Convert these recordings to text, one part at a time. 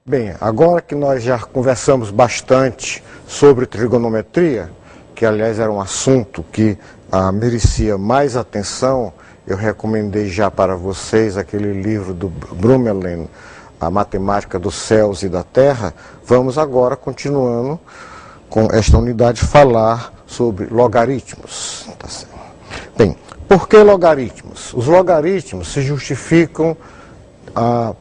Bem, agora que nós já conversamos bastante sobre trigonometria, que aliás era um assunto que merecia mais atenção, eu recomendei já para vocês aquele livro do Brummelin, A Matemática dos Céus e da Terra. Vamos agora, continuando com esta unidade, falar sobre logaritmos. Tá certo? Bem, por que logaritmos? Os logaritmos se justificam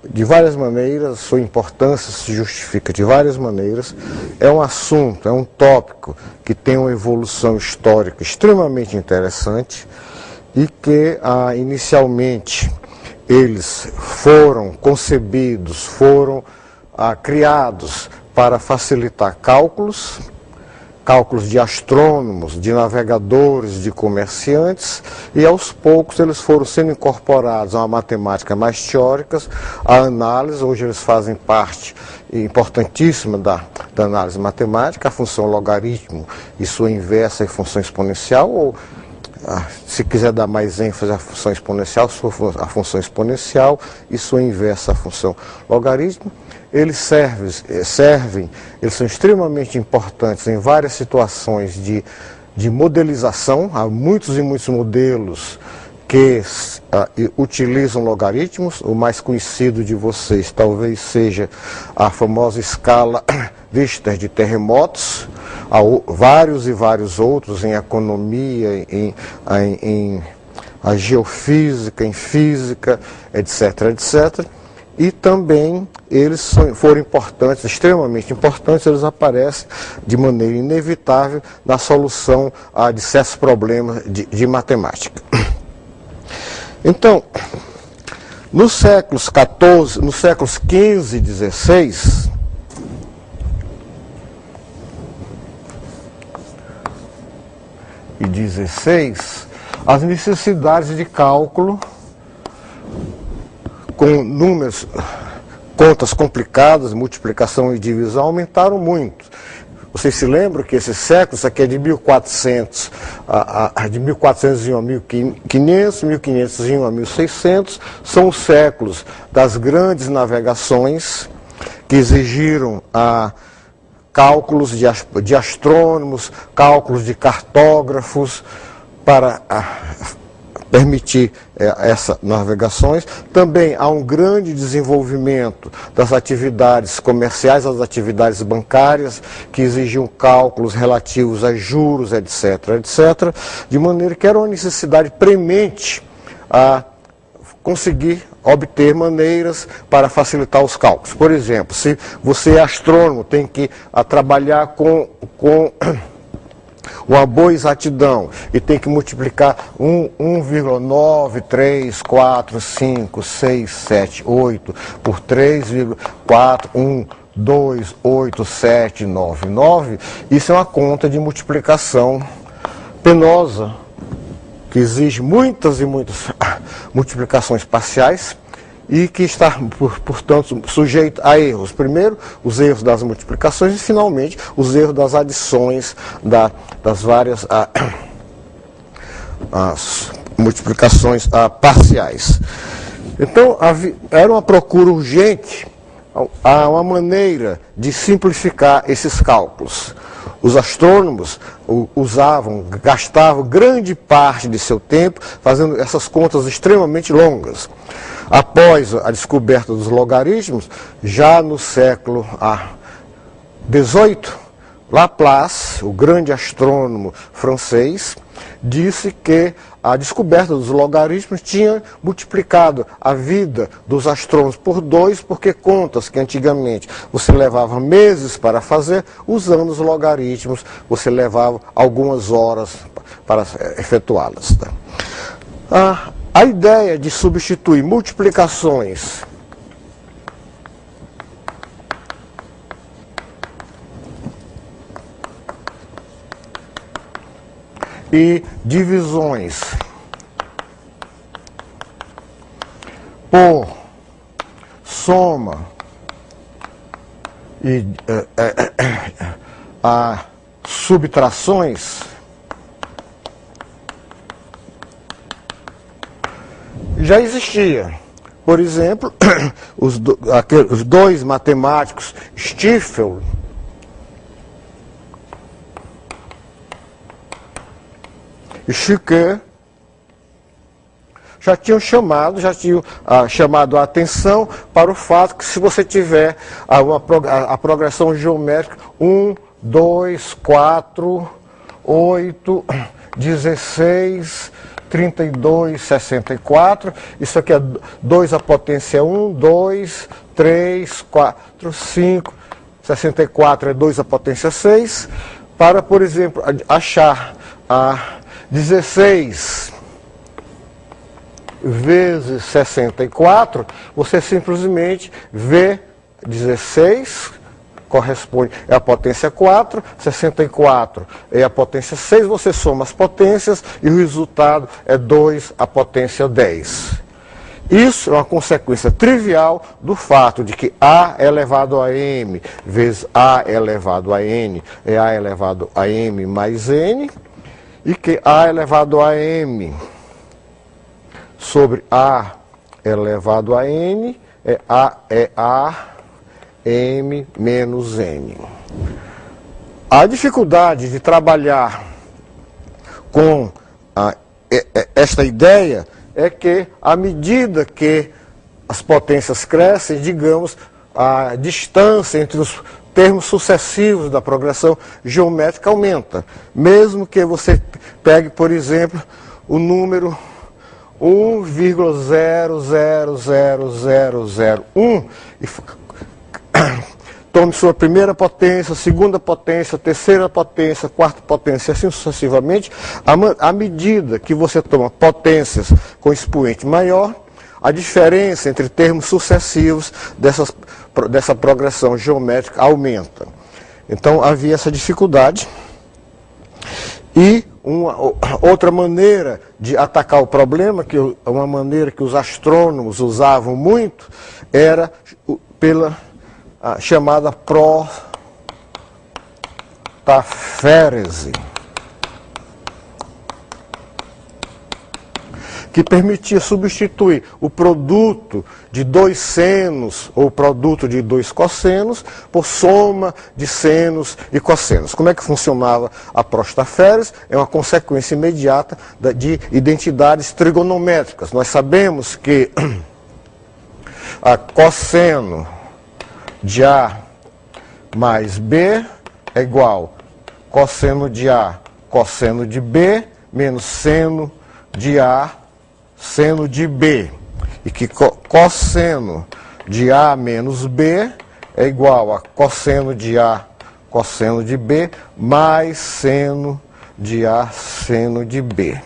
de várias maneiras, sua importância se justifica de várias maneiras. É um assunto, é um tópico que tem uma evolução histórica extremamente interessante e que inicialmente eles foram concebidos, foram criados para facilitar cálculos de astrônomos, de navegadores, de comerciantes, e aos poucos eles foram sendo incorporados a uma matemática mais teórica, a análise. Hoje eles fazem parte importantíssima da análise matemática, a função logaritmo e sua inversa e função exponencial, ou se quiser dar mais ênfase à função exponencial, a função exponencial e sua inversa, a função logaritmo. Eles eles são extremamente importantes em várias situações de modelização. Há muitos e muitos modelos que utilizam logaritmos. O mais conhecido de vocês talvez seja a famosa escala Richter de terremotos. Há vários e vários outros em economia, em geofísica, em física, etc, etc. E também eles foram importantes, extremamente importantes. Eles aparecem de maneira inevitável na solução de certos problemas de matemática. Então, nos séculos XV e XVI, as necessidades de cálculo com números, contas complicadas, multiplicação e divisão, aumentaram muito. Vocês se lembram que esse século, isso aqui é de 1400, de 1401 a 1500, 1501 a 1600, são os séculos das grandes navegações que exigiram cálculos de astrônomos, cálculos de cartógrafos para permitir essas navegações. Também há um grande desenvolvimento das atividades comerciais, das atividades bancárias, que exigiam cálculos relativos a juros, etc, etc, de maneira que era uma necessidade premente a conseguir obter maneiras para facilitar os cálculos. Por exemplo, se você é astrônomo, tem que trabalhar com uma boa exatidão e tem que multiplicar 1,9, 3, 4, 5, 6, 7, 8 por 3,4, 1, 2, 8, 7, 9, 9. Isso é uma conta de multiplicação penosa, que exige muitas e muitas multiplicações parciais e que está, portanto, sujeito a erros. Primeiro, os erros das multiplicações e, finalmente, os erros das adições das várias as multiplicações parciais. Então, era uma procura urgente a uma maneira de simplificar esses cálculos. Os astrônomos gastavam grande parte de seu tempo fazendo essas contas extremamente longas. Após a descoberta dos logaritmos, já no século XVIII, Laplace, o grande astrônomo francês, disse que a descoberta dos logaritmos tinha multiplicado a vida dos astrônomos por 2, porque contas que antigamente você levava meses para fazer, usando os logaritmos, você levava algumas horas para efetuá-las. A ideia de substituir multiplicações e divisões por soma e subtrações já existia, por exemplo, os dois matemáticos, Stiefel e Schicker, já tinham chamado a atenção para o fato que se você tiver a progressão geométrica 1, 2, 4, 8, 16, 32, 64, isso aqui é 2 à potência 1, 2, 3, 4, 5, 64 é 2 à potência 6, para, por exemplo, achar a 16 vezes 64, você simplesmente vê 16, corresponde, é a potência 4, 64 é a potência 6, você soma as potências e o resultado é 2 à potência 10. Isso é uma consequência trivial do fato de que A elevado a M vezes A elevado a N é A elevado a M mais N, e que A elevado a M sobre A elevado a N é A M menos N. A dificuldade de trabalhar com esta ideia é que, à medida que as potências crescem, digamos, a distância entre os termos sucessivos da progressão geométrica aumenta. Mesmo que você pegue, por exemplo, o número 1,000001 e tome sua primeira potência, segunda potência, terceira potência, quarta potência, assim sucessivamente. À medida que você toma potências com expoente maior, a diferença entre termos sucessivos dessa progressão geométrica aumenta. Então havia essa dificuldade. E outra maneira de atacar o problema, uma maneira que os astrônomos usavam muito, era pela chamada protaférese, que permitia substituir o produto de dois senos ou produto de dois cossenos por soma de senos e cossenos. Como é que funcionava a protaférese? É uma consequência imediata de identidades trigonométricas. Nós sabemos que a cosseno de A mais B é igual a cosseno de A, cosseno de B, menos seno de A, seno de B. E que cosseno de A menos B é igual a cosseno de A, cosseno de B, mais seno de A, seno de B.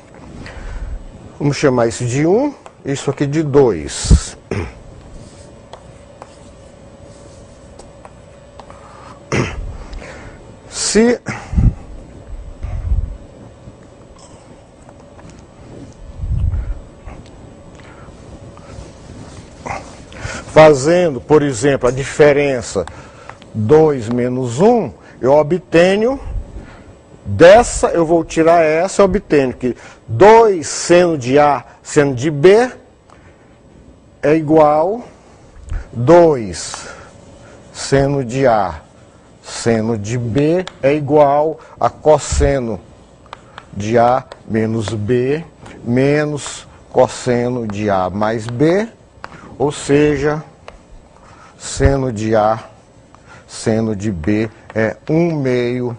Vamos chamar isso de 1, isso aqui de 2. Se fazendo, por exemplo, a diferença 2 menos 1, eu obtenho, dessa eu vou tirar essa, eu obtenho que 2 seno de A, seno de B, é igual 2 seno de A, seno de B, é igual a cosseno de A menos B, menos cosseno de A mais B, ou seja, seno de A, seno de B é 1/2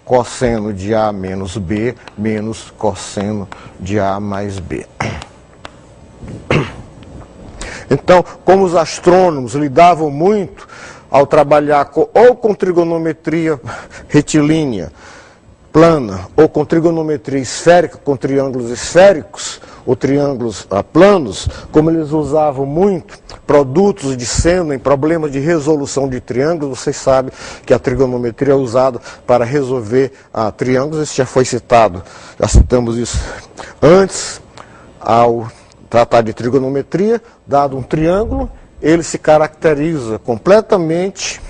cosseno de A menos B, menos cosseno de A mais B. Então, como os astrônomos lidavam muito ao trabalhar ou com trigonometria retilínea, plana, ou com trigonometria esférica, com triângulos esféricos, ou triângulos planos, como eles usavam muito produtos de seno em problemas de resolução de triângulos, vocês sabem que a trigonometria é usada para resolver triângulos, isso já foi citado, já citamos isso antes, ao tratar de trigonometria, dado um triângulo, ele se caracteriza completamente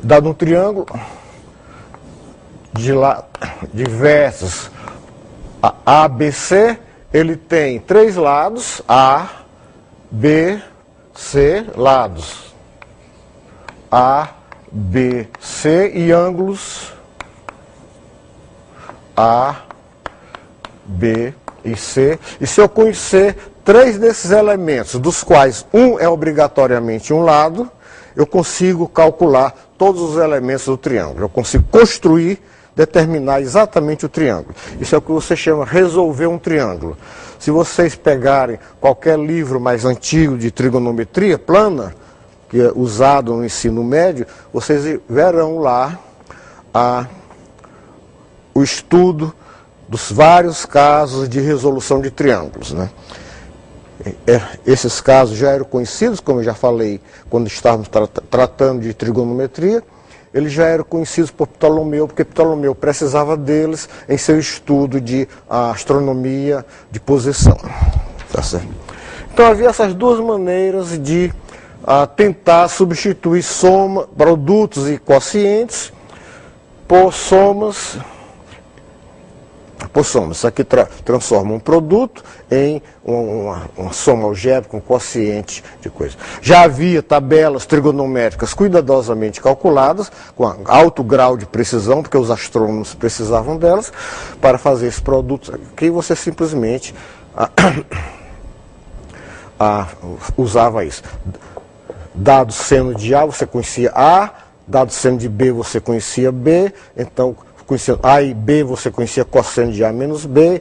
dado um triângulo de vértices ABC, ele tem 3 lados, A, B, C, lados A, B, C e ângulos A, B e C. E se eu conhecer 3 desses elementos, dos quais um é obrigatoriamente um lado, eu consigo calcular todos os elementos do triângulo. Eu consigo construir, determinar exatamente o triângulo. Isso é o que você chama resolver um triângulo. Se vocês pegarem qualquer livro mais antigo de trigonometria plana, que é usado no ensino médio, vocês verão lá o estudo dos vários casos de resolução de triângulos, né? Esses casos já eram conhecidos, como eu já falei, quando estávamos tratando de trigonometria. Eles já eram conhecidos por Ptolomeu, porque Ptolomeu precisava deles em seu estudo de astronomia de posição. Tá certo? Então havia essas duas maneiras de tentar substituir produtos e quocientes por somas. Isso aqui transforma um produto em uma soma algébrica, um quociente de coisa. Já havia tabelas trigonométricas cuidadosamente calculadas, com alto grau de precisão, porque os astrônomos precisavam delas, para fazer esse produto. Aqui você simplesmente usava isso. Dado seno de A, você conhecia A, dado seno de B, você conhecia B, então conhecia A e B, você conhecia cosseno de A menos B,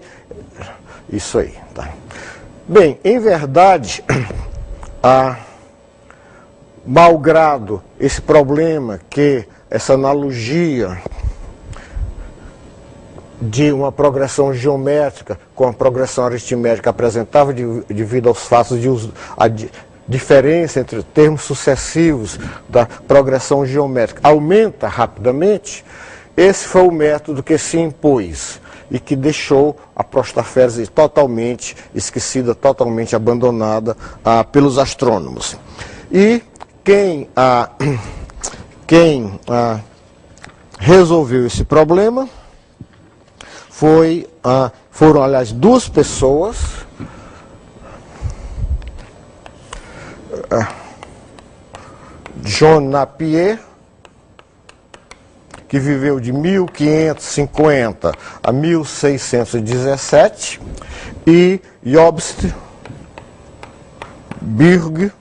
isso aí. Tá? Bem, em verdade, malgrado esse problema que essa analogia de uma progressão geométrica com a progressão aritmética apresentava devido aos fatos de a diferença entre termos sucessivos da progressão geométrica aumenta rapidamente, esse foi o método que se impôs e que deixou a prostáfese totalmente esquecida, totalmente abandonada pelos astrônomos. E quem resolveu esse problema foram, aliás, duas pessoas, John Napier, que viveu de 1550 a 1617, e Jobst Birg,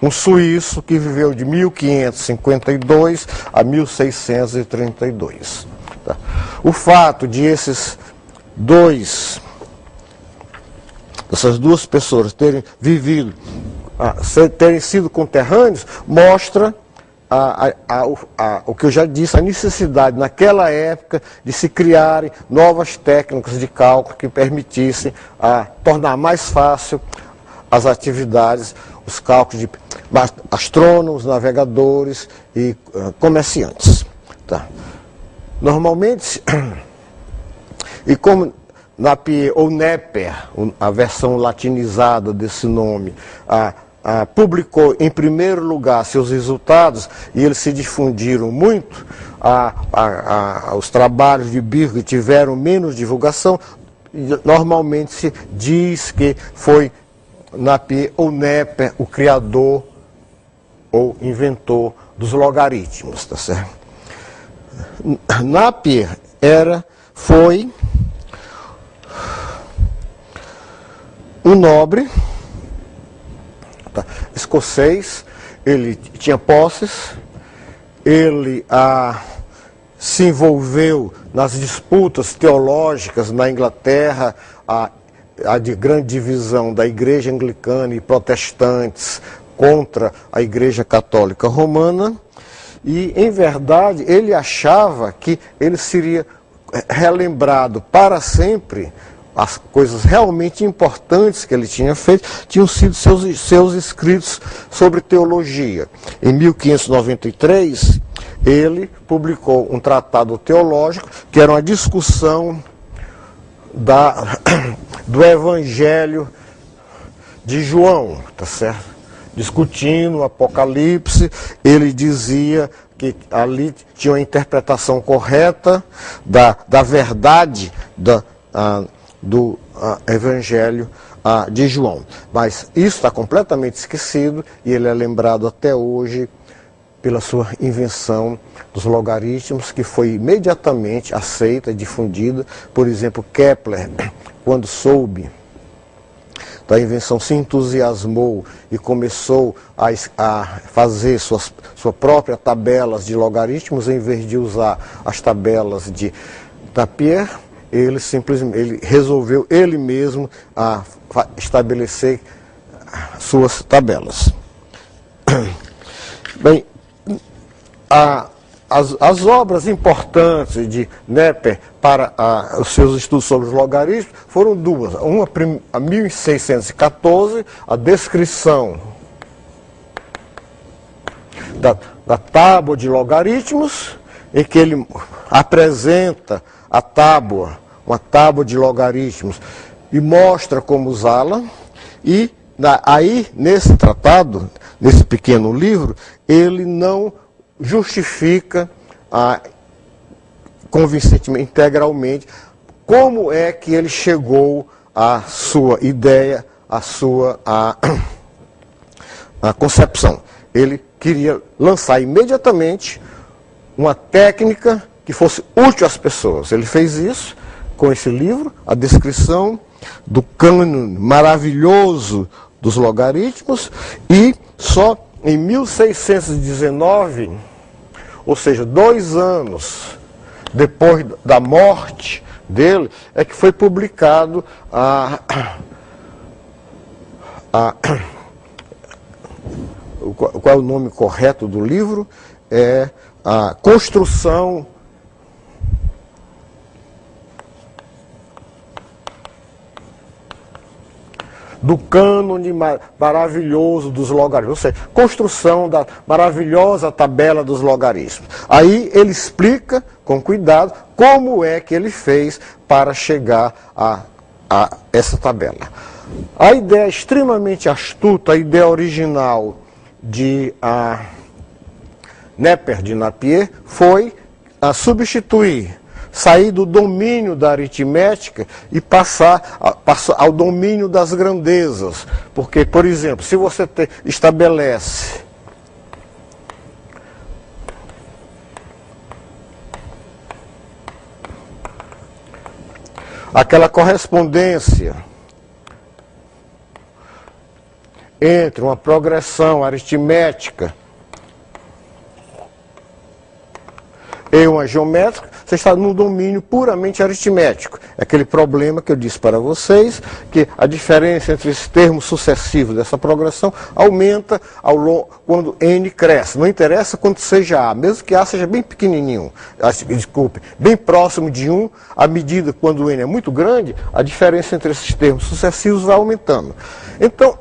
um suíço que viveu de 1552 a 1632. Tá? O fato de essas duas pessoas terem vivido, terem sido conterrâneos, mostra o que eu já disse, a necessidade naquela época de se criarem novas técnicas de cálculo que permitissem tornar mais fácil as atividades, os cálculos de astrônomos, navegadores e comerciantes. Tá? Normalmente, e como Napier ou Neper, a versão latinizada desse nome, publicou em primeiro lugar seus resultados e eles se difundiram muito, os trabalhos de Birg tiveram menos divulgação. Normalmente se diz que foi Napier ou Neper o criador ou inventor dos logaritmos, tá certo? Napier foi um nobre escocês, ele tinha posses, ele se envolveu nas disputas teológicas na Inglaterra, a grande divisão da igreja anglicana e protestantes contra a igreja católica romana, e em verdade ele achava que ele seria relembrado para sempre. As coisas realmente importantes que ele tinha feito tinham sido seus escritos sobre teologia. Em 1593, ele publicou um tratado teológico, que era uma discussão do Evangelho de João, tá certo? discutindo o Apocalipse, ele dizia que ali tinha uma interpretação correta da verdade do Evangelho de João. Mas isso está completamente esquecido e ele é lembrado até hoje pela sua invenção dos logaritmos, que foi imediatamente aceita e difundida. Por exemplo, Kepler, quando soube da invenção, se entusiasmou e começou a fazer suas próprias tabelas de logaritmos, em vez de usar as tabelas de Napier, ele resolveu ele mesmo estabelecer suas tabelas. Bem, as obras importantes de Neper para os seus estudos sobre os logaritmos foram duas. Uma, a 1614, a descrição da tábua de logaritmos, em que ele apresenta a tábua, uma tábua de logaritmos, e mostra como usá-la. E aí, nesse tratado, nesse pequeno livro, ele não justifica convincentemente, integralmente, como é que ele chegou à sua ideia, à sua concepção. Ele queria lançar imediatamente uma técnica que fosse útil às pessoas. Ele fez isso com esse livro, a descrição do cânone maravilhoso dos logaritmos, e só em 1619, ou seja, 2 anos depois da morte dele, é que foi publicado qual é o nome correto do livro? É a Construção do cânone maravilhoso dos logaritmos, ou seja, construção da maravilhosa tabela dos logaritmos. Aí ele explica, com cuidado, como é que ele fez para chegar a essa tabela. A ideia extremamente astuta, a ideia original de Neper de Napier foi substituir, sair do domínio da aritmética e passar ao domínio das grandezas. Porque, por exemplo, se você estabelece aquela correspondência entre uma progressão aritmética e uma geométrica, você está num domínio puramente aritmético. É aquele problema que eu disse para vocês, que a diferença entre esses termos sucessivos dessa progressão aumenta quando n cresce. Não interessa quanto seja A, mesmo que A seja bem pequenininho, desculpe, bem próximo de 1, à medida quando n é muito grande, a diferença entre esses termos sucessivos vai aumentando. Então,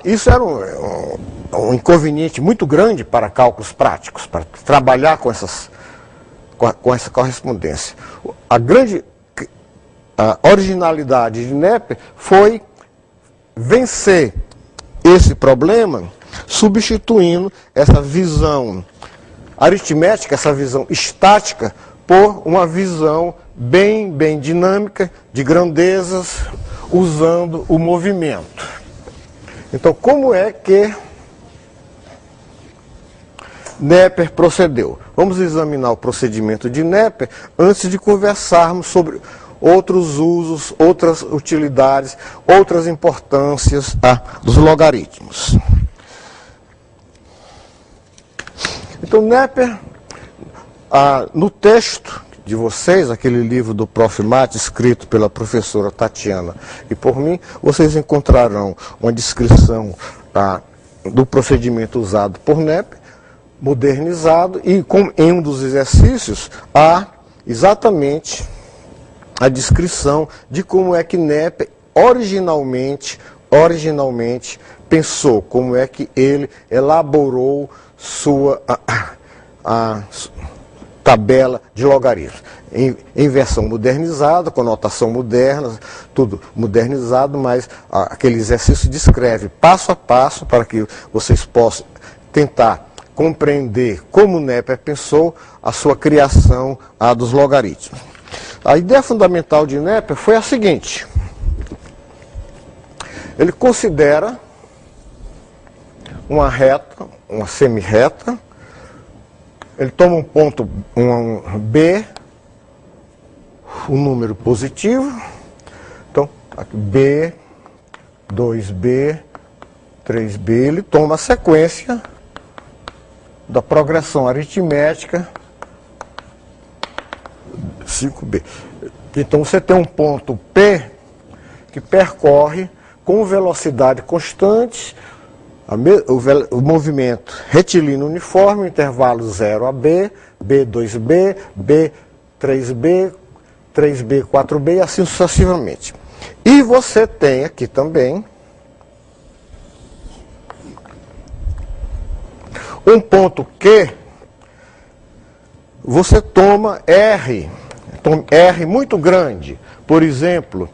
isso era um inconveniente muito grande para cálculos práticos, para trabalhar com essa correspondência. A grande originalidade de Neper foi vencer esse problema, substituindo essa visão aritmética, essa visão estática, por uma visão bem dinâmica, de grandezas, usando o movimento. Então, como é que Neper procedeu? Vamos examinar o procedimento de Neper antes de conversarmos sobre outros usos, outras utilidades, outras importâncias dos logaritmos. Então, Neper, no texto de vocês, aquele livro do Prof. Mate, escrito pela professora Tatiana e por mim, vocês encontrarão uma descrição do procedimento usado por Neper, modernizado, e em um dos exercícios há exatamente a descrição de como é que Neper originalmente pensou, como é que ele elaborou tabela de logaritmos. Em versão modernizada, com notação moderna, tudo modernizado, mas aquele exercício descreve passo a passo para que vocês possam tentar compreender como Nepper pensou a sua criação dos logaritmos. A ideia fundamental de Nepper foi a seguinte: ele considera uma reta, uma semirreta, ele toma um ponto B, um número positivo, então aqui B, 2B, 3B, ele toma a sequência da progressão aritmética 5B. Então você tem um ponto P que percorre com velocidade constante o movimento retilíneo uniforme, intervalo 0 a B, B2B, B3B, 3B, 4B e assim sucessivamente. E você tem aqui também um ponto Q, você toma R muito grande. Por exemplo,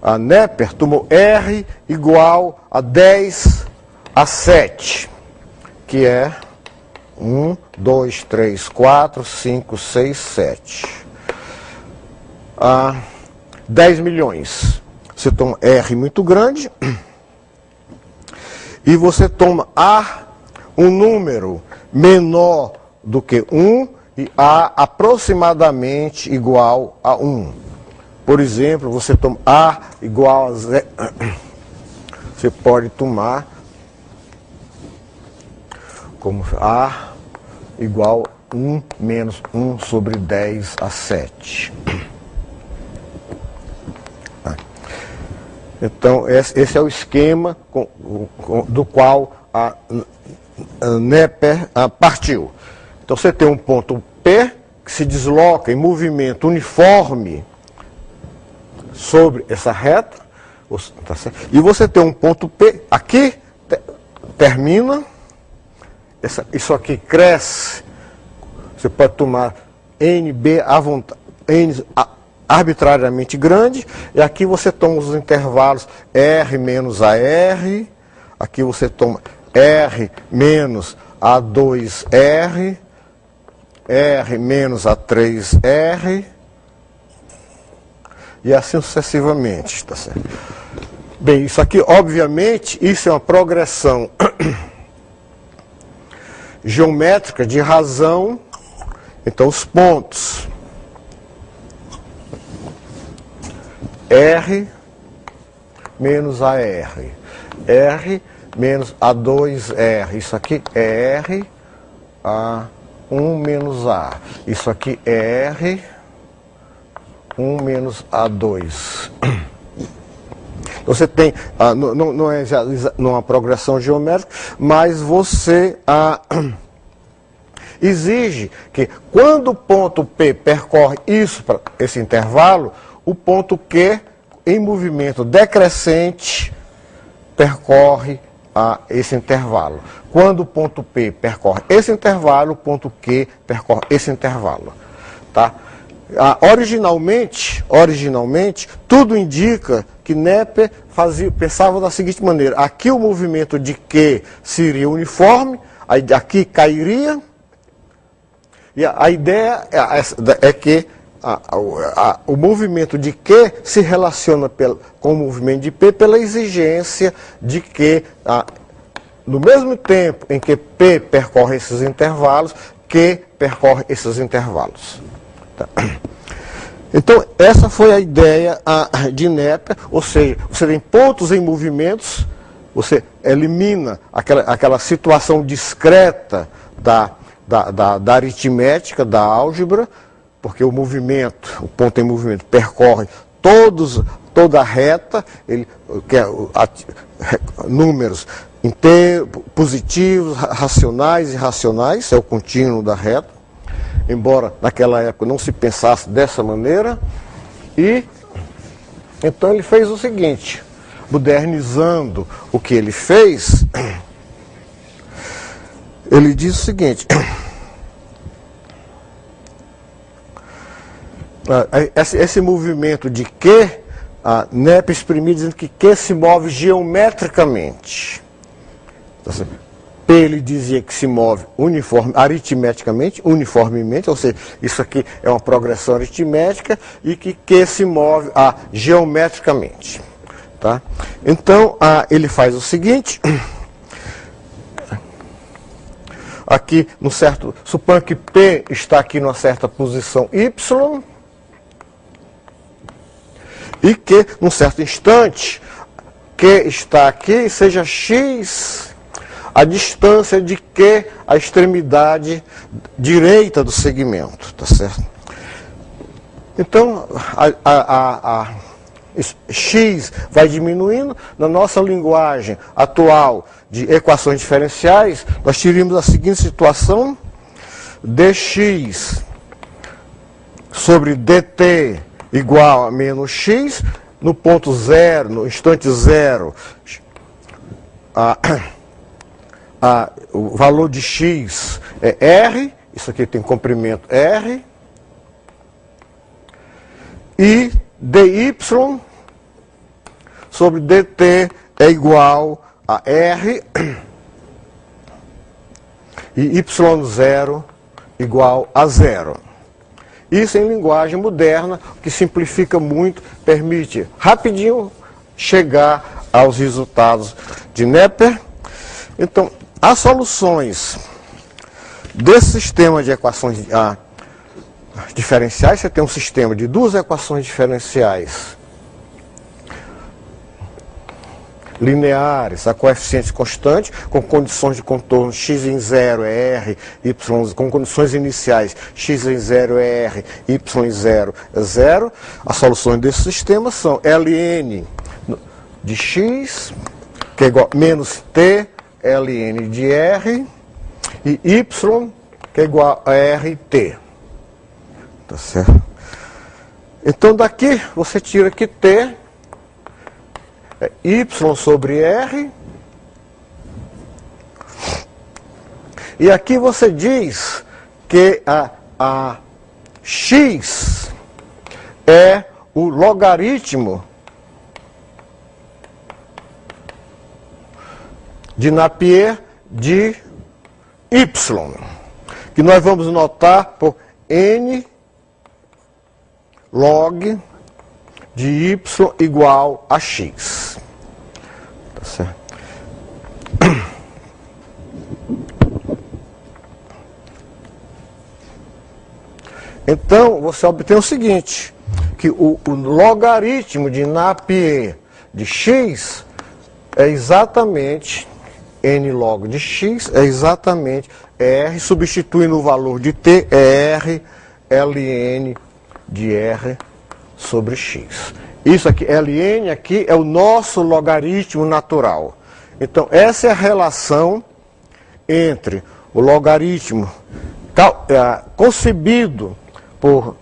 a Nepper tomou R igual a 10 a 7, que é 1, 2, 3, 4, 5, 6, 7. 10 milhões. Você toma R muito grande e você toma A, um número menor do que 1 e A aproximadamente igual a 1. Por exemplo, você toma A igual a 0. Você pode tomar como A igual a 1 menos 1 sobre 10 a 7. Então, esse é o esquema do qual a Nepper partiu. Então, você tem um ponto P que se desloca em movimento uniforme sobre essa reta, e você tem um ponto P, aqui termina, isso aqui cresce, você pode tomar NB à vontade, N arbitrariamente grande, e aqui você toma os intervalos R menos AR, aqui você toma R menos A2R, R menos A3R, e assim sucessivamente, tá certo? Bem, isso aqui, obviamente, isso é uma progressão geométrica de razão. Então, os pontos R menos AR, R menos A2R, isso aqui é R, A1 menos A, isso aqui é R, 1 menos A2. Você tem, não é uma progressão geométrica, mas você exige que quando o ponto P percorre esse intervalo, o ponto Q, em movimento decrescente, percorre esse intervalo. Quando o ponto P percorre esse intervalo, o ponto Q percorre esse intervalo. Tá? Originalmente, tudo indica que Nepper pensava da seguinte maneira: aqui o movimento de Q seria uniforme, aí aqui cairia, e a ideia é que o movimento de Q se relaciona com o movimento de P pela exigência de que, no mesmo tempo em que P percorre esses intervalos, Q percorre esses intervalos. Tá. Então, essa foi a ideia de Nepper, ou seja, você tem pontos em movimentos, você elimina aquela situação discreta da aritmética, da álgebra, porque o ponto em movimento percorre toda a reta, ele quer números inteiros, positivos, racionais e irracionais, é o contínuo da reta, embora naquela época não se pensasse dessa maneira. E então ele fez o seguinte, modernizando o que ele fez, ele diz o seguinte: esse movimento de Q, NEP exprimido dizendo que Q se move geometricamente. P ele dizia que se move aritmeticamente, uniformemente, ou seja, isso aqui é uma progressão aritmética, e que Q se move geometricamente. Tá? Então, ele faz o seguinte, aqui, suponha que P está aqui numa certa posição Y, e que, num certo instante, Q está aqui e seja X a distância de Q a extremidade direita do segmento, tá certo? Então, X vai diminuindo. Na nossa linguagem atual de equações diferenciais, nós teríamos a seguinte situação: dx sobre dt igual a menos x, no ponto zero, no instante zero, o valor de x é R, isso aqui tem comprimento R, e dy sobre dt é igual a R, e y0 igual a zero. Isso em linguagem moderna, que simplifica muito, permite rapidinho chegar aos resultados de Nepper. Então, as soluções desse sistema de equações diferenciais, você tem um sistema de duas equações diferenciais lineares, a coeficientes constantes, com condições de contorno x em 0 é R, y, com condições iniciais x em 0 é R, y em 0 é 0. As soluções desse sistema são Ln de x, que é igual a menos t Ln de R, e y, que é igual a RT. Tá certo? Então daqui você tira que t é y sobre R, e aqui você diz que a x é o logaritmo de Napier de y, que nós vamos notar por n log de y igual a x. Tá certo? Então, você obtém o seguinte, que o logaritmo de Napier de x é exatamente n log de x, é exatamente R, substituindo o valor de t, é R, ln de R sobre x. Isso aqui, ln aqui, é o nosso logaritmo natural. Então, essa é a relação entre o logaritmo concebido por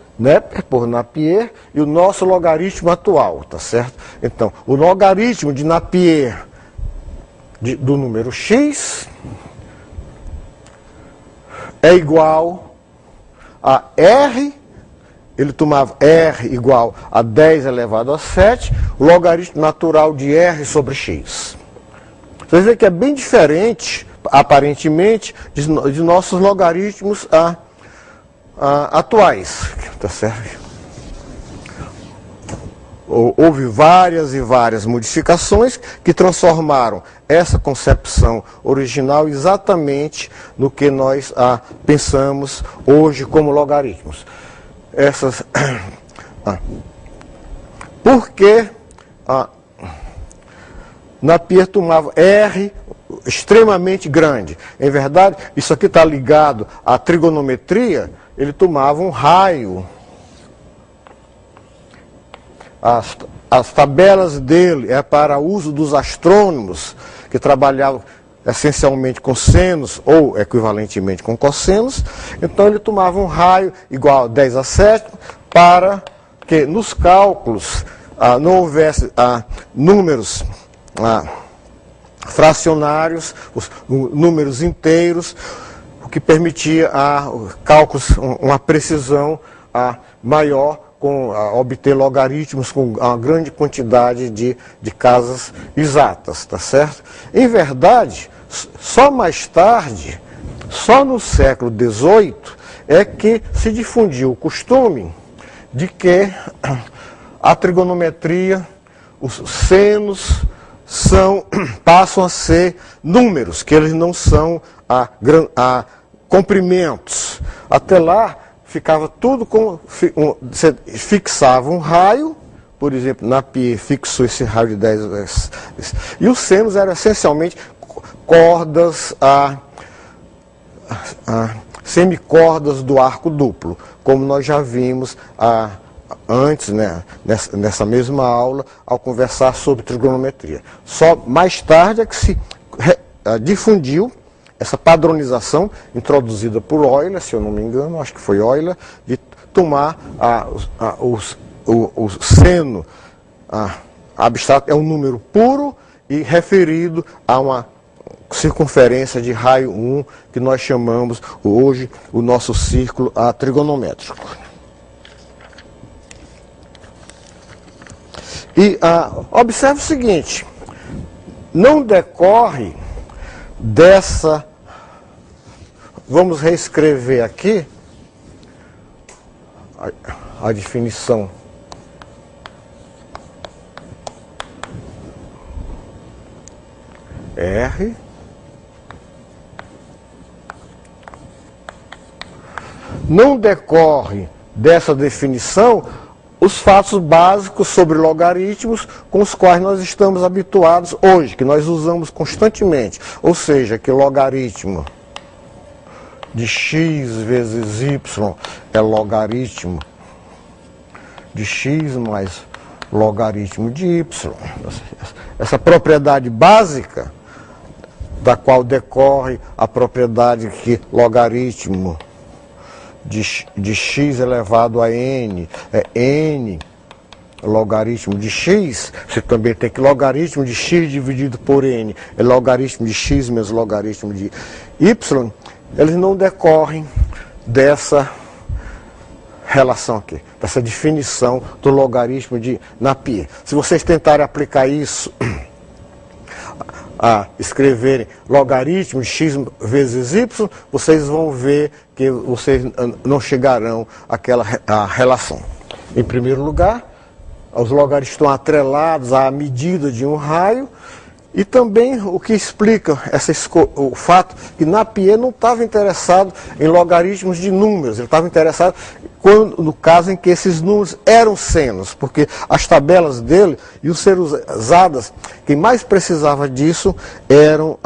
Napier e o nosso logaritmo atual, tá certo? Então, o logaritmo de Napier do número x é igual a R, ele tomava R igual a 10 elevado a 7, o logaritmo natural de R sobre x. Você vê que é bem diferente, aparentemente, de nossos logaritmos atuais, tá certo? Houve várias e várias modificações que transformaram essa concepção original exatamente no que nós pensamos hoje como logaritmos. Porque Napier tomava R extremamente grande. Em verdade, isso aqui está ligado à trigonometria, ele tomava um raio. As tabelas dele é para uso dos astrônomos, que trabalhavam essencialmente com senos ou equivalentemente com cossenos. Então ele tomava um raio igual a 10 a 7 para que nos cálculos não houvesse números fracionários, os números inteiros, o que permitia cálculos, uma precisão maior obter logaritmos com uma grande quantidade de casas exatas, tá certo? Em verdade, só mais tarde, só no século XVIII, é que se difundiu o costume de que a trigonometria, os senos, passam a ser números, que eles não são comprimentos. Até lá, ficava tudo você fixava um raio, por exemplo, Napier fixou esse raio de 10, e os senos eram essencialmente cordas, semicordas do arco duplo, como nós já vimos antes, né, nessa mesma aula, ao conversar sobre trigonometria. Só mais tarde é que se difundiu essa padronização introduzida por Euler, se eu não me engano, acho que foi Euler, de tomar o seno abstrato, é um número puro e referido a uma circunferência de raio 1, que nós chamamos hoje o nosso círculo trigonométrico. E observe o seguinte, não decorre dessa... Vamos reescrever aqui a definição. R não decorre dessa definição os fatos básicos sobre logaritmos com os quais nós estamos habituados hoje, que nós usamos constantemente. Ou seja, que logaritmo de x vezes y é logaritmo de x mais logaritmo de y. Essa propriedade básica, da qual decorre a propriedade que logaritmo de x elevado a n é n logaritmo de x, você também tem que logaritmo de x dividido por n é logaritmo de x menos logaritmo de y, eles não decorrem dessa relação aqui, dessa definição do logaritmo de Napier. Se vocês tentarem aplicar isso a escreverem logaritmo de x vezes y, vocês vão ver que vocês não chegarão àquela relação. Em primeiro lugar, os logaritmos estão atrelados à medida de um raio, e também o que explica o fato que Napier não estava interessado em logaritmos de números, ele estava interessado no caso em que esses números eram senos, porque as tabelas dele iam ser usadas, quem mais precisava disso eram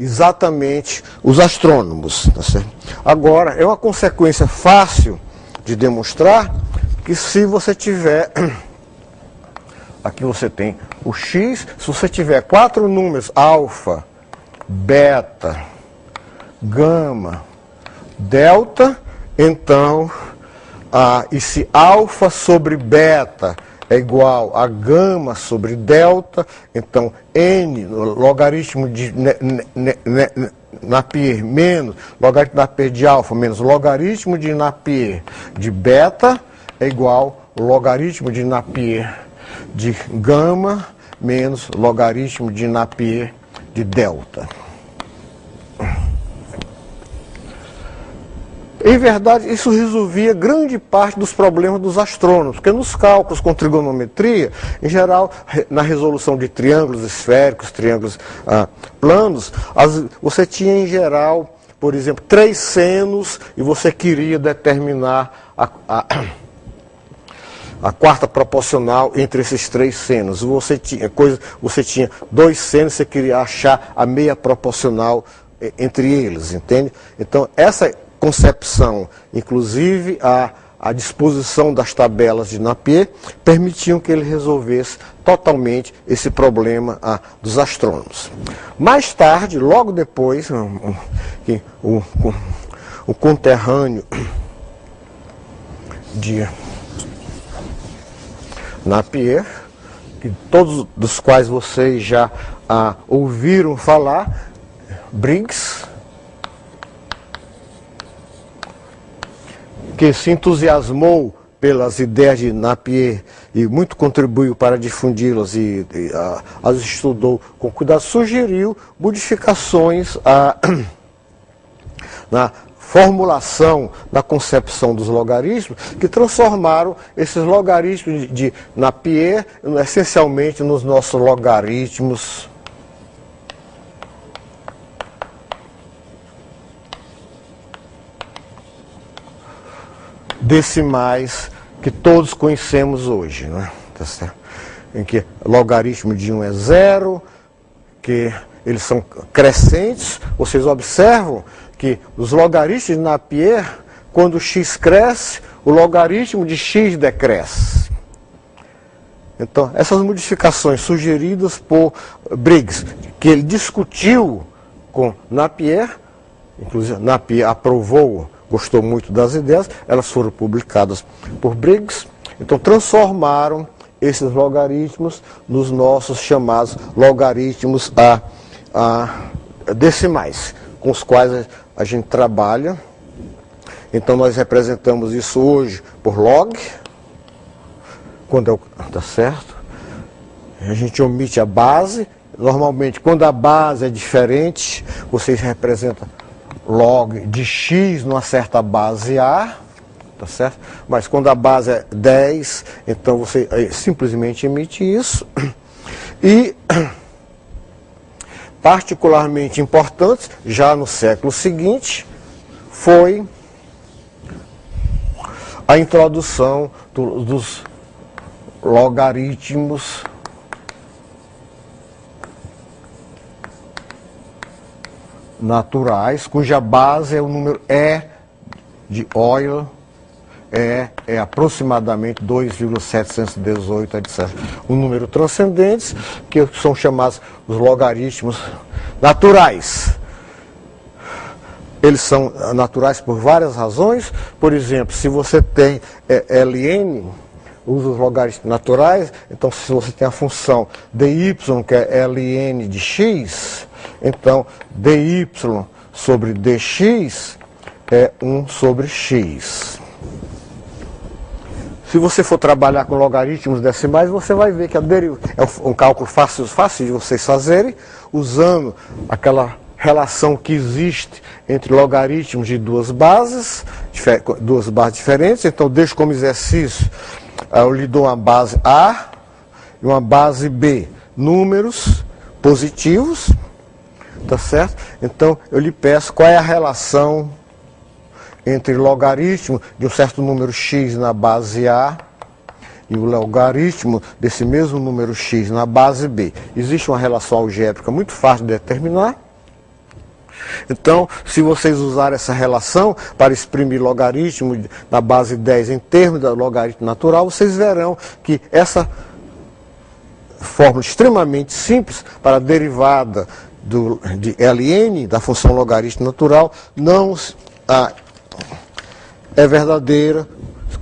exatamente os astrônomos. Tá certo? Agora, é uma consequência fácil de demonstrar que se você tiver... Aqui você tem o x, se você tiver 4 números, alfa, beta, gama, delta, então, e se alfa sobre beta é igual a gama sobre delta, então n, logaritmo de Napier menos logaritmo de Napier de alfa menos logaritmo de Napier de beta é igual ao logaritmo de Napier de gama menos logaritmo de Napier de delta. Em verdade, isso resolvia grande parte dos problemas dos astrônomos, porque nos cálculos com trigonometria, em geral, na resolução de triângulos esféricos, triângulos planos, você tinha em geral, por exemplo, 3 senos e você queria determinar a quarta proporcional entre esses 3 senos. Você tinha 2 senos, você queria achar a meia proporcional entre eles, entende? Então, essa concepção, inclusive a disposição das tabelas de Napier, permitiam que ele resolvesse totalmente esse problema dos astrônomos. Mais tarde, logo depois, o conterrâneo de Napier, que todos dos quais vocês já ouviram falar, Briggs, que se entusiasmou pelas ideias de Napier e muito contribuiu para difundi-las e as estudou com cuidado, sugeriu modificações na formulação da concepção dos logaritmos, que transformaram esses logaritmos de Napier essencialmente nos nossos logaritmos decimais que todos conhecemos hoje, né? Tá certo? Em que logaritmo de 1 é 0, que eles são crescentes. Vocês observam que os logaritmos de Napier, quando x cresce, o logaritmo de x decresce. Então, essas modificações sugeridas por Briggs, que ele discutiu com Napier, inclusive Napier aprovou, gostou muito das ideias, elas foram publicadas por Briggs, então transformaram esses logaritmos nos nossos chamados logaritmos decimais, com os quais a gente trabalha. Então nós representamos isso hoje por log, quando tá certo? A gente omite a base. Normalmente, quando a base é diferente, vocês representam log de x numa certa base A, tá certo? Mas quando a base é 10, então você simplesmente emite isso. E particularmente importante, já no século seguinte, foi a introdução dos logaritmos naturais, cuja base é o número E de Euler, é aproximadamente 2,718, etc. Um número transcendentes, que são chamados os logaritmos naturais. Eles são naturais por várias razões. Por exemplo, se você tem Ln, usa os logaritmos naturais, então se você tem a função dy, que é Ln de x, então dy sobre dx é 1 sobre x. Se você for trabalhar com logaritmos decimais, você vai ver que é um cálculo fácil de vocês fazerem, usando aquela relação que existe entre logaritmos de duas bases diferentes. Então, deixo como exercício, eu lhe dou uma base A e uma base B, números positivos, tá certo? Então, eu lhe peço qual é a relação entre logaritmo de um certo número x na base A e o logaritmo desse mesmo número x na base B. Existe uma relação algébrica muito fácil de determinar. Então, se vocês usarem essa relação para exprimir logaritmo na base 10 em termos do logaritmo natural, vocês verão que essa fórmula extremamente simples para a derivada de Ln, da função logaritmo natural, não é verdadeira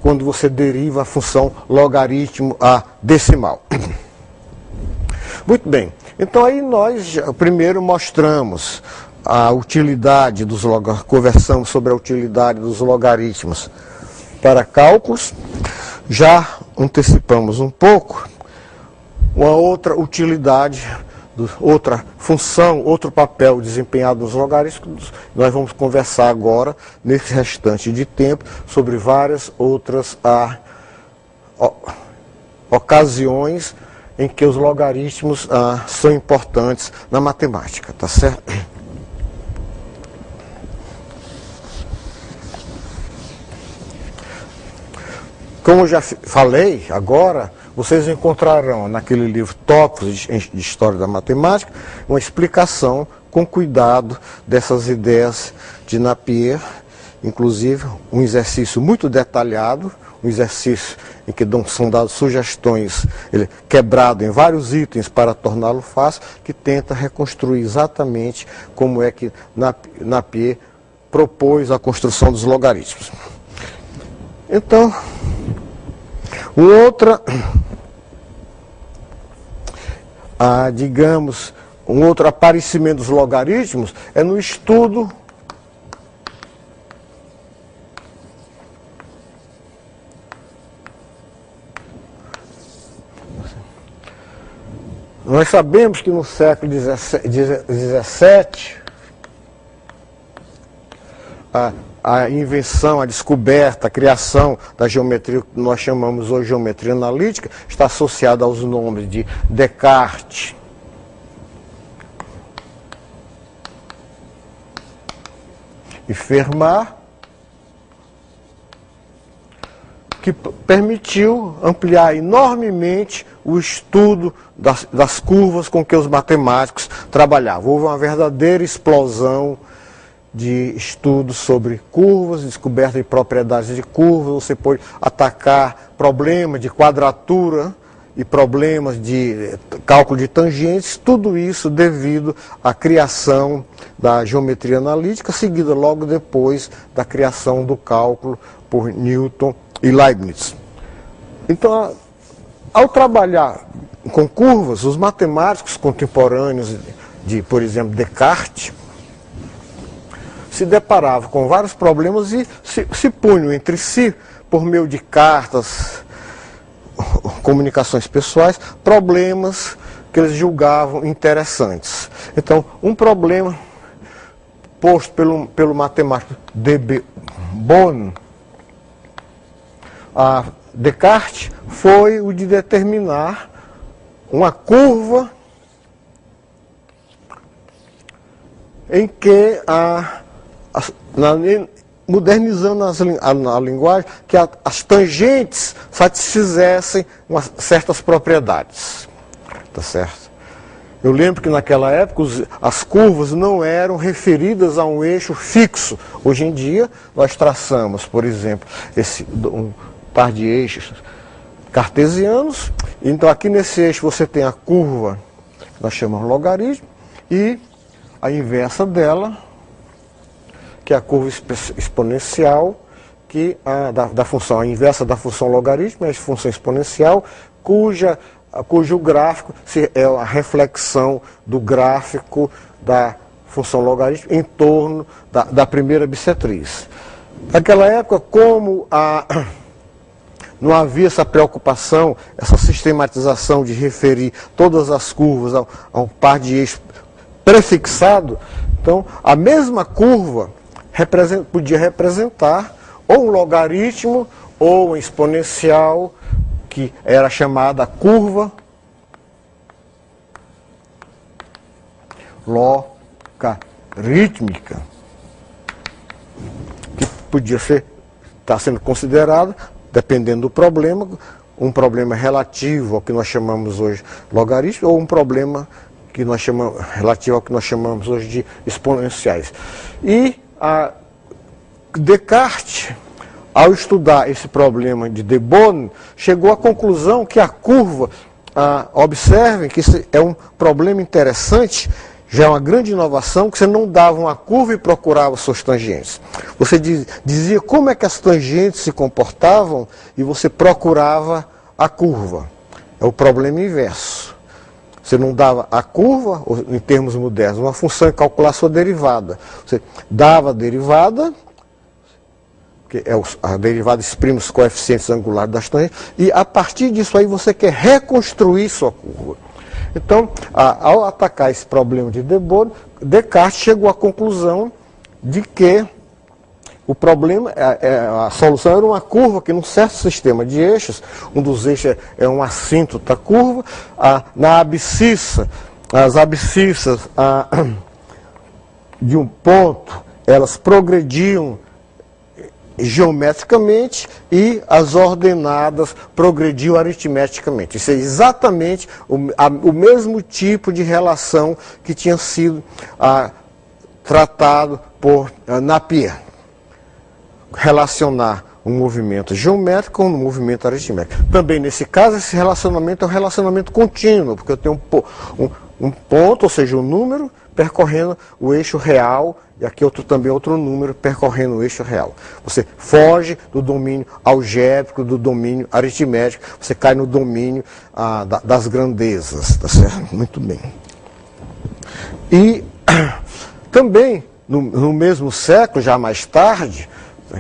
quando você deriva a função logaritmo decimal. Muito bem, então aí nós primeiro mostramos a utilidade dos logaritmos, conversamos sobre a utilidade dos logaritmos para cálculos, já antecipamos um pouco uma outra utilidade, outra função, outro papel desempenhado nos logaritmos. Nós vamos conversar agora, nesse restante de tempo, sobre várias outras ocasiões em que os logaritmos são importantes na matemática, tá certo? Como eu já falei, agora vocês encontrarão naquele livro Tópicos de História da Matemática uma explicação com cuidado dessas ideias de Napier, inclusive um exercício muito detalhado, um exercício em que são dadas sugestões, quebrado em vários itens para torná-lo fácil, que tenta reconstruir exatamente como é que Napier propôs a construção dos logaritmos. Então, digamos, um outro aparecimento dos logaritmos é no estudo Nós sabemos que no século XVII, a invenção, a descoberta, a criação da geometria que nós chamamos hoje de geometria analítica está associada aos nomes de Descartes, e Fermat, que permitiu ampliar enormemente o estudo das curvas com que os matemáticos trabalhavam. Houve uma verdadeira explosão de estudos sobre curvas, descoberta de propriedades de curvas. Você pode atacar problemas de quadratura e problemas de cálculo de tangentes, tudo isso devido à criação da geometria analítica, seguida logo depois da criação do cálculo por Newton e Leibniz. Então, ao trabalhar com curvas, os matemáticos contemporâneos de, por exemplo, Descartes, se deparavam com vários problemas e se punham entre si, por meio de cartas, comunicações pessoais, problemas que eles julgavam interessantes. Então, um problema posto pelo matemático de Beaune a Descartes foi o de determinar uma curva em que modernizando a linguagem, que as tangentes satisfizessem certas propriedades. Tá certo? Eu lembro que naquela época as curvas não eram referidas a um eixo fixo. Hoje em dia nós traçamos, por exemplo, um par de eixos cartesianos. Então aqui nesse eixo você tem a curva, que nós chamamos logaritmo, e a inversa dela, que é a curva exponencial, que da função, a inversa da função logaritmo é a função exponencial, cujo gráfico é a reflexão do gráfico da função logaritmo em torno da primeira bissetriz. Naquela época, como não havia essa preocupação, essa sistematização de referir todas as curvas a um par de eixos prefixado, então a mesma curva podia representar ou um logaritmo ou um exponencial, que era chamada curva logarítmica, que podia estar sendo considerada, dependendo do problema, um problema relativo ao que nós chamamos hoje de logaritmo, ou um problema que nós chamamos, relativo ao que nós chamamos hoje de exponenciais. E Descartes, ao estudar esse problema de de Beaune, chegou à conclusão que a curva, observem que isso é um problema interessante, já é uma grande inovação, que você não dava uma curva e procurava suas tangentes. Você dizia como é que as tangentes se comportavam e você procurava a curva. É o problema inverso. Você não dava a curva, em termos modernos, uma função e calcular sua derivada. Você dava a derivada, que a derivada exprime os coeficientes angulares das tangentes, e a partir disso aí você quer reconstruir sua curva. Então, ao atacar esse problema de de Beaune, Descartes chegou à conclusão de que o problema, a solução era uma curva que num certo sistema de eixos, um dos eixos é uma assíntota curva, na abscissa, as abscissas de um ponto, elas progrediam geometricamente e as ordenadas progrediam aritmeticamente. Isso é exatamente o mesmo tipo de relação que tinha sido tratado por Napier. Relacionar um movimento geométrico com um movimento aritmético. Também nesse caso, esse relacionamento é um relacionamento contínuo, porque eu tenho um ponto, ou seja, um número, percorrendo o eixo real, e aqui também outro número percorrendo o eixo real. Você foge do domínio algébrico, do domínio aritmético, você cai no domínio das grandezas, tá certo? Muito bem. E também, no mesmo século, já mais tarde,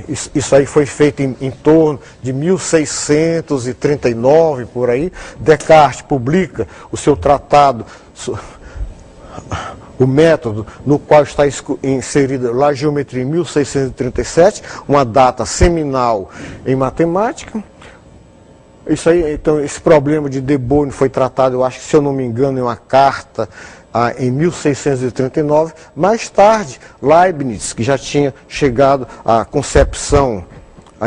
Isso aí foi feito em torno de 1639, por aí. Descartes publica o seu tratado, o método no qual está inserida lá a geometria em 1637, uma data seminal em matemática. Isso aí, então, esse problema de de Bourn foi tratado, eu acho que, se eu não me engano, em uma carta em 1639. Mais tarde, Leibniz, que já tinha chegado à concepção,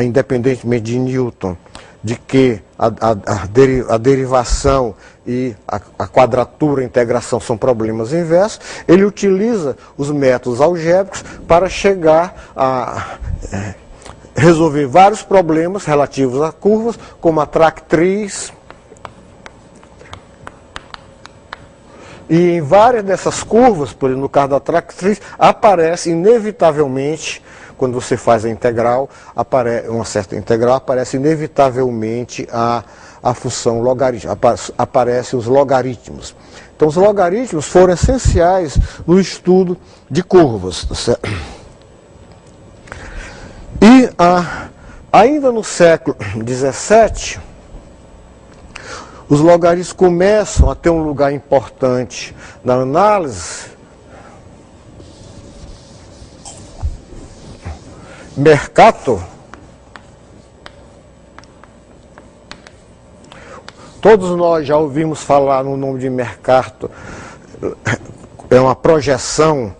independentemente de Newton, de que a derivação e a quadratura, a integração são problemas inversos, ele utiliza os métodos algébricos para chegar a resolver vários problemas relativos a curvas, como a tractriz. E em várias dessas curvas, por exemplo, no caso da tractriz, aparece inevitavelmente, quando você faz a integral, uma certa integral, aparece inevitavelmente a função logarítmica, aparecem os logaritmos. Então, os logaritmos foram essenciais no estudo de curvas. Tá certo? E ainda no século XVII, os logaritmos começam a ter um lugar importante na análise. Mercator, todos nós já ouvimos falar no nome de Mercator, é uma projeção,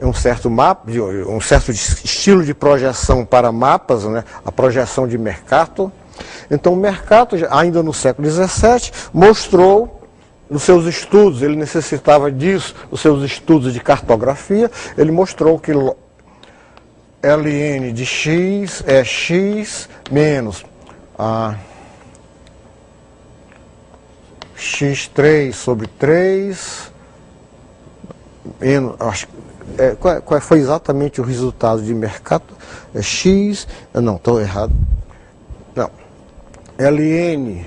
um certo mapa, um certo estilo de projeção para mapas, né? A projeção de Mercator. Então, Mercator, ainda no século XVII, mostrou nos seus estudos, ele necessitava disso, nos seus estudos de cartografia, ele mostrou que Ln de x é x menos x3 sobre 3, menos, qual foi exatamente o resultado de Mercator? É x, não, estou errado. Não, Ln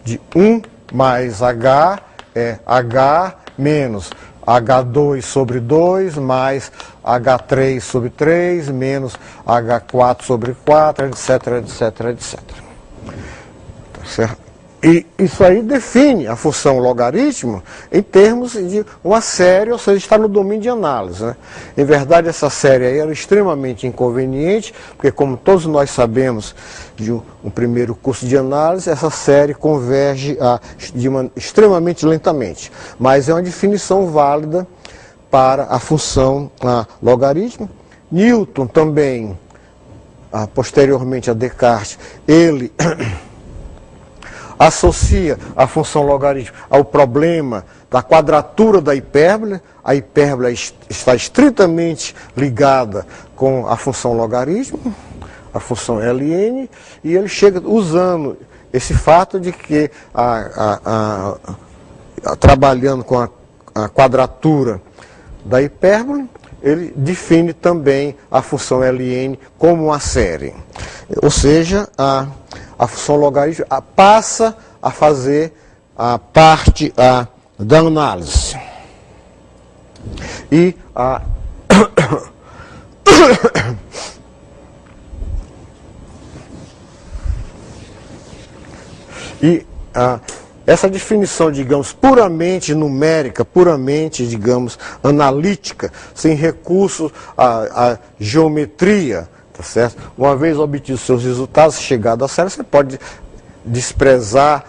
de 1 mais H é H menos H2 sobre 2 mais H3 sobre 3 menos H4 sobre 4, etc, etc, etc. Tá certo? E isso aí define a função logaritmo em termos de uma série, ou seja, está no domínio de análise, né? Em verdade, essa série aí era extremamente inconveniente, porque, como todos nós sabemos de um primeiro curso de análise, essa série converge extremamente lentamente. Mas é uma definição válida para a função logaritmo. Newton também, posteriormente a Descartes, ele associa a função logaritmo ao problema da quadratura da hipérbole. A hipérbole está estritamente ligada com a função logaritmo, a função Ln, e ele chega usando esse fato de que, trabalhando com a quadratura da hipérbole, ele define também a função Ln como uma série. Ou seja, a função logarítmica passa a fazer a parte da análise. E essa definição, digamos, puramente numérica, puramente, digamos, analítica, sem recurso à geometria, tá certo? Uma vez obtidos seus resultados, chegado à série, você pode desprezar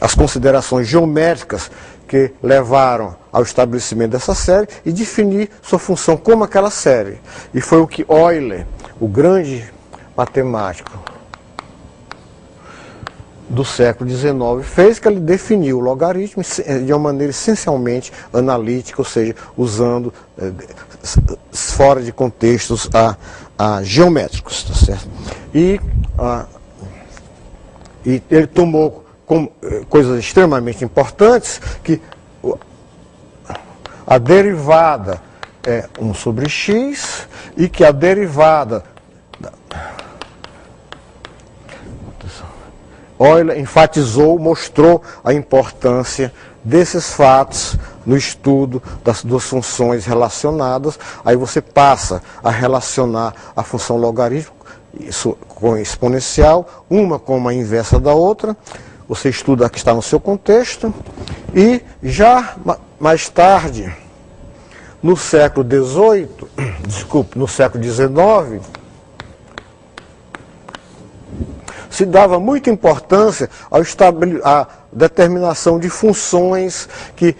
as considerações geométricas que levaram ao estabelecimento dessa série e definir sua função como aquela série. E foi o que Euler, o grande matemático do século XIX, fez, que ele definiu o logaritmo de uma maneira essencialmente analítica, ou seja, usando fora de contextos geométricos, tá certo? E ele tomou como coisas extremamente importantes, que a derivada é 1 sobre x, e que a derivada Euler enfatizou, mostrou a importância desses fatos no estudo das duas funções relacionadas. Aí você passa a relacionar a função logarítmica com exponencial, uma como a inversa da outra. Você estuda a que está no seu contexto, e já mais tarde, no século XVIII, no século XIX, se dava muita importância à determinação de funções que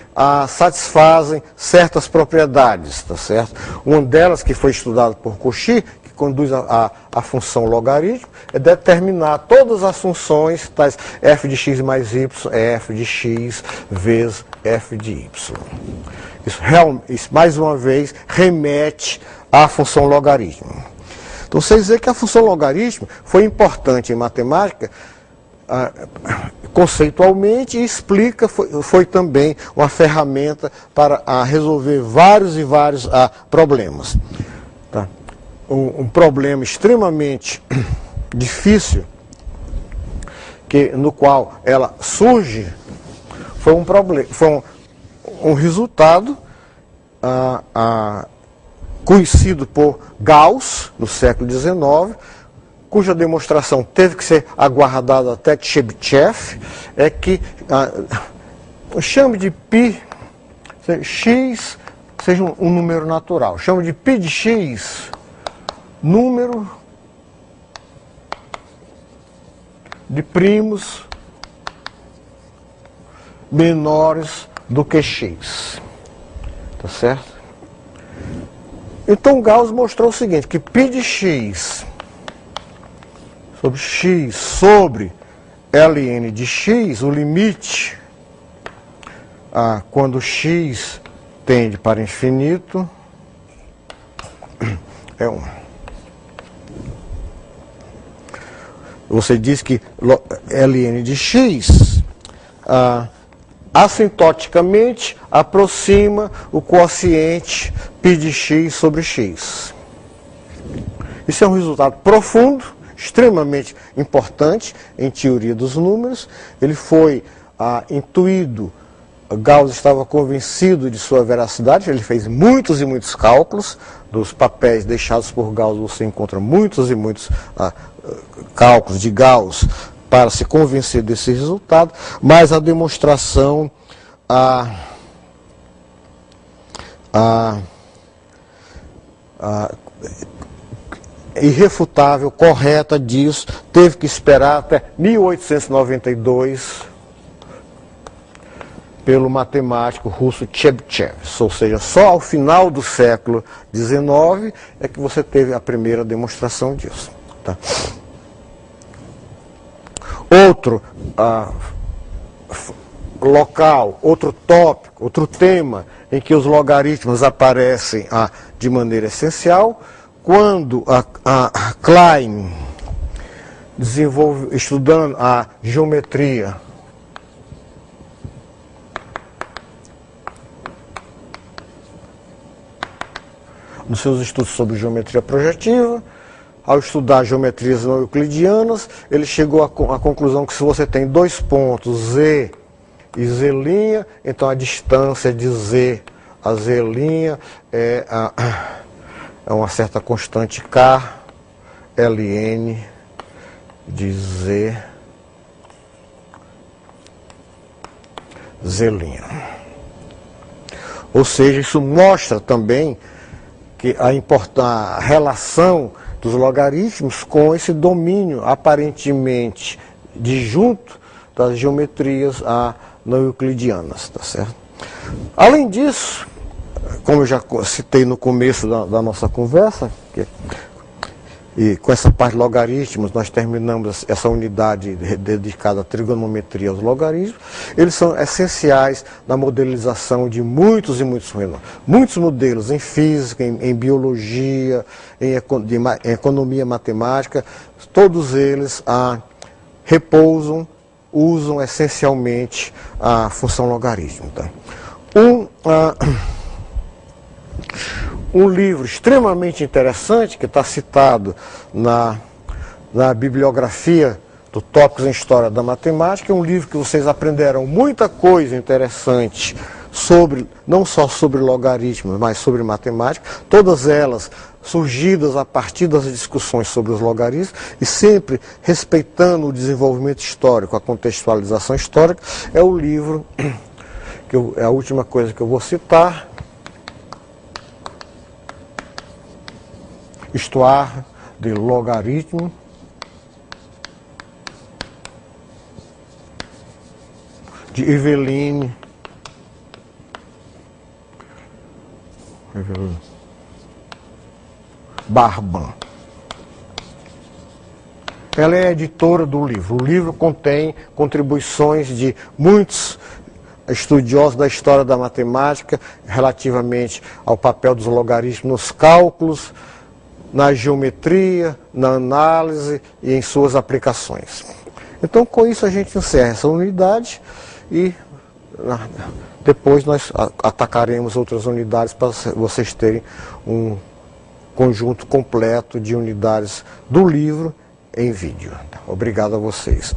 satisfazem certas propriedades, tá certo? Uma delas, que foi estudada por Cauchy, que conduz a função logarítmica, é determinar todas as funções, tais f de x mais y, é f de x vezes f de y. Isso mais uma vez, remete à função logarítmica. Então, você dizer que a função logarítmica foi importante em matemática, conceitualmente, e explica, foi também uma ferramenta para resolver vários e vários problemas. Tá? Um problema extremamente difícil, no qual ela surge, foi um resultado conhecido por Gauss, no século XIX, cuja demonstração teve que ser aguardada até Chebyshev, é que chame de π, x seja um número natural, chame de π de x, número de primos menores do que x, tá certo? Então Gauss mostrou o seguinte, que π de x sobre ln de x, o limite, quando x tende para infinito, é 1. Você diz que ln de x assintoticamente aproxima o quociente π de x sobre x. Isso é um resultado profundo, extremamente importante em teoria dos números. Ele foi intuído, Gauss estava convencido de sua veracidade, ele fez muitos e muitos cálculos. Dos papéis deixados por Gauss você encontra muitos e muitos cálculos de Gauss para se convencer desse resultado, mas a demonstração irrefutável, correta disso, teve que esperar até 1892 pelo matemático russo Chebyshev, ou seja, só ao final do século XIX é que você teve a primeira demonstração disso. Tá? Outro local, outro tópico, outro tema em que os logaritmos aparecem de maneira essencial, quando Klein desenvolve, estudando a geometria nos seus estudos sobre geometria projetiva, ao estudar geometrias não euclidianas, ele chegou à conclusão que se você tem dois pontos, Z e Z', então a distância de Z a Z' é uma certa constante K, ln de Z, Z'. Ou seja, isso mostra também que a relação dos logaritmos com esse domínio aparentemente disjunto das geometrias não euclidianas, tá certo? Além disso, como eu já citei no começo da nossa conversa, e com essa parte de logaritmos nós terminamos essa unidade dedicada à trigonometria aos logaritmos, eles são essenciais na modelização de muitos e muitos modelos em física, em biologia, em economia matemática. Todos eles usam essencialmente a função logarítmica. Um livro extremamente interessante, que está citado na bibliografia do Tópicos em História da Matemática, é um livro que vocês aprenderão muita coisa interessante não só sobre logaritmos, mas sobre matemática, todas elas surgidas a partir das discussões sobre os logaritmos e sempre respeitando o desenvolvimento histórico, a contextualização histórica. É o livro, é a última coisa que eu vou citar, Histoire de Logarithme, de Eveline Barban. Ela é editora do livro. O livro contém contribuições de muitos estudiosos da história da matemática relativamente ao papel dos logaritmos nos cálculos, na geometria, na análise e em suas aplicações. Então, com isso a gente encerra essa unidade e depois nós atacaremos outras unidades para vocês terem um conjunto completo de unidades do livro em vídeo. Obrigado a vocês.